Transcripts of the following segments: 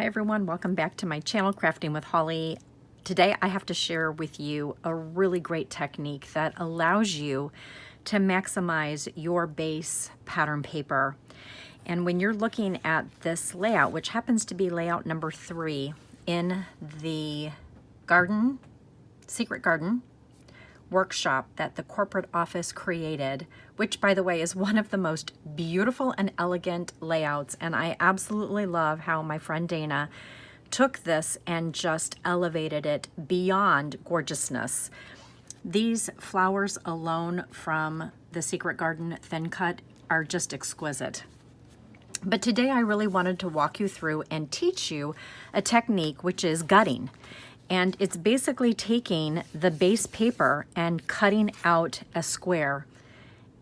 Hi everyone, welcome back to my channel, Crafting with Holly. Today I have to share with you a really great technique that allows you to maximize your base pattern paper. And when you're looking at this layout, which happens to be layout number 3 in the Secret Garden Workshop that the corporate office created, which by the way is one of the most beautiful and elegant layouts, and I absolutely love how my friend Dana took this and just elevated it beyond gorgeousness. These flowers alone from the Secret Garden Thin Cut are just exquisite. But today I really wanted to walk you through and teach you a technique which is gutting. And it's basically taking the base paper and cutting out a square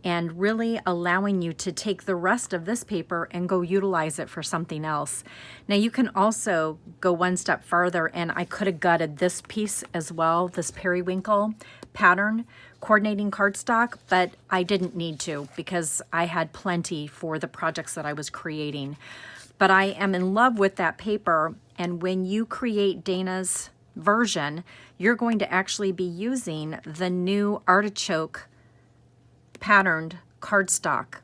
and really allowing you to take the rest of this paper and go utilize it for something else. Now you can also go one step farther, and I could have gutted this piece as well, this periwinkle pattern coordinating cardstock, but I didn't need to because I had plenty for the projects that I was creating. But I am in love with that paper, and when you create Dana's version, you're going to actually be using the new artichoke patterned cardstock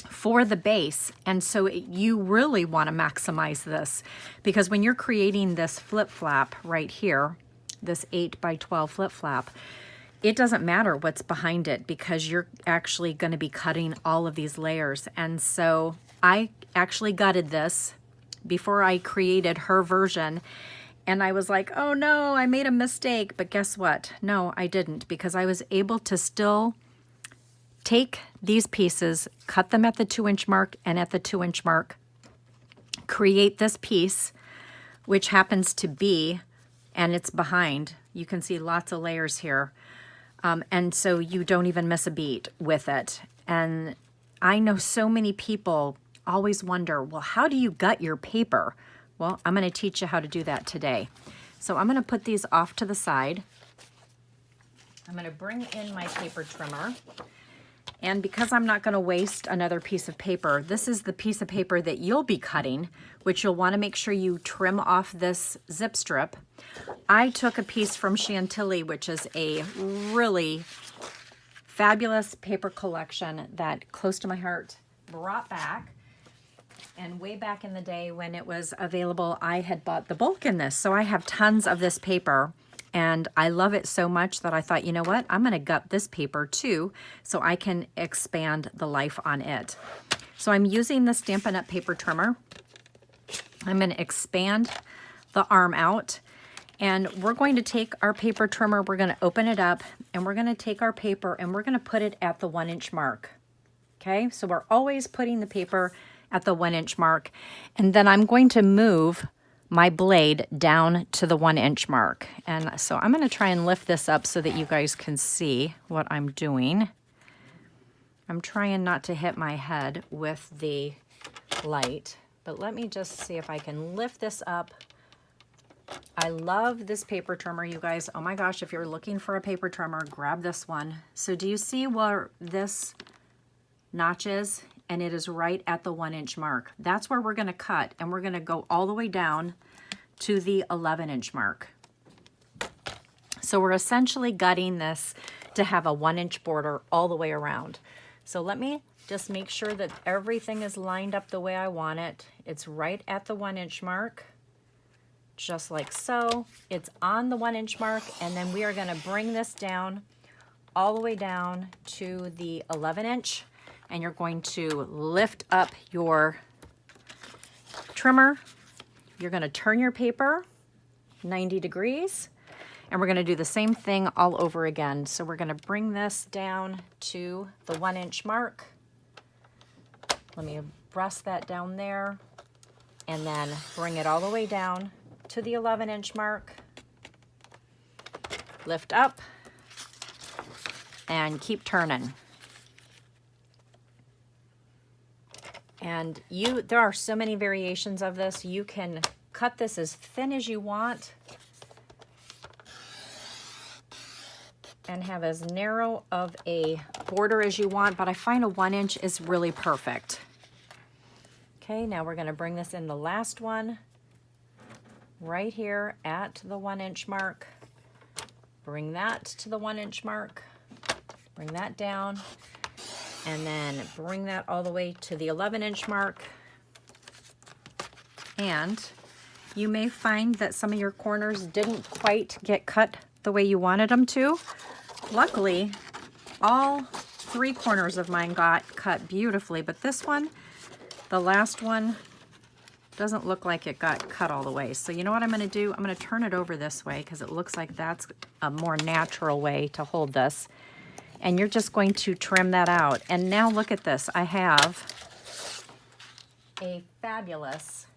for the base. And so you really want to maximize this, because when you're creating this flip flap right here, this 8 by 12 flip flap, it doesn't matter what's behind it because you're actually going to be cutting all of these layers. And so I actually gutted this before I created her version. And I was like, oh no, I made a mistake. But guess what? No, I didn't, because I was able to still take these pieces, cut them at the 2-inch mark and at the 2-inch mark, create this piece, which happens to be, and it's behind. You can see lots of layers here. And so you don't even miss a beat with it. And I know so many people always wonder, well, how do you gut your paper? Well, I'm going to teach you how to do that today. So I'm going to put these off to the side. I'm going to bring in my paper trimmer. And because I'm not going to waste another piece of paper, this is the piece of paper that you'll be cutting, which you'll want to make sure you trim off this zip strip. I took a piece from Chantilly, which is a really fabulous paper collection that Close to My Heart brought back. And way back in the day when it was available, I had bought the bulk in this. So I have tons of this paper, and I love it so much that I thought, you know what, I'm going to gut this paper too so I can expand the life on it. So I'm using the Stampin' Up! Paper trimmer. I'm going to expand the arm out, and we're going to take our paper trimmer, we're going to open it up, and we're going to take our paper and we're going to put it at the 1-inch mark. Okay, so we're always putting the paper at the 1-inch mark, and then I'm going to move my blade down to the 1-inch mark. And so I'm going to try and lift this up so that you guys can see what I'm doing. I'm trying not to hit my head with the light, but let me just see if I can lift this up. I love this paper trimmer, you guys. Oh my gosh, if you're looking for a paper trimmer, grab this one. So do you see where this notch is? And it is right at the 1-inch mark. That's where we're going to cut, and we're going to go all the way down to the 11-inch mark. So we're essentially gutting this to have a 1-inch border all the way around. So let me just make sure that everything is lined up the way I want it. It's right at the 1-inch mark, just like so. It's on the 1-inch mark, and then we are going to bring this down all the way down to the 11-inch. And you're going to lift up your trimmer. You're going to turn your paper 90 degrees, and we're going to do the same thing all over again. So we're going to bring this down to the 1-inch mark. Let me press that down there, and then bring it all the way down to the 11-inch mark. Lift up and keep turning. And there are so many variations of this. You can cut this as thin as you want and have as narrow of a border as you want, but I find a 1-inch is really perfect. Okay, now we're going to bring this in the last one. right here at the 1-inch mark. Bring that to the 1-inch mark. Bring that down. And then bring that all the way to the 11-inch mark. And you may find that some of your corners didn't quite get cut the way you wanted them to. Luckily, all 3 corners of mine got cut beautifully, but this one, the last one, doesn't look like it got cut all the way. So you know what I'm going to do? I'm going to turn it over this way because it looks like that's a more natural way to hold this. And you're just going to trim that out. And now look at this. I have a fabulous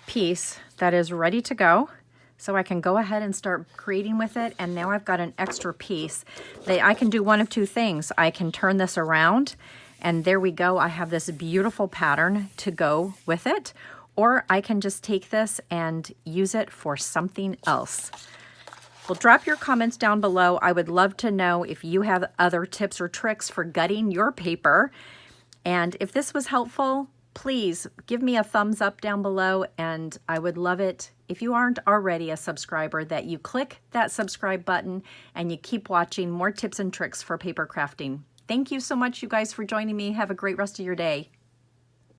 piece that is ready to go. So I can go ahead and start creating with it. And now I've got an extra piece that I can do one of 2 things. I can turn this around and there we go. I have this beautiful pattern to go with it. Or I can just take this and use it for something else. Well, drop your comments down below. I would love to know if you have other tips or tricks for gutting your paper. And if this was helpful, please give me a thumbs up down below, and I would love it if you aren't already a subscriber that you click that subscribe button and you keep watching more tips and tricks for paper crafting. Thank you so much, you guys, for joining me. Have a great rest of your day.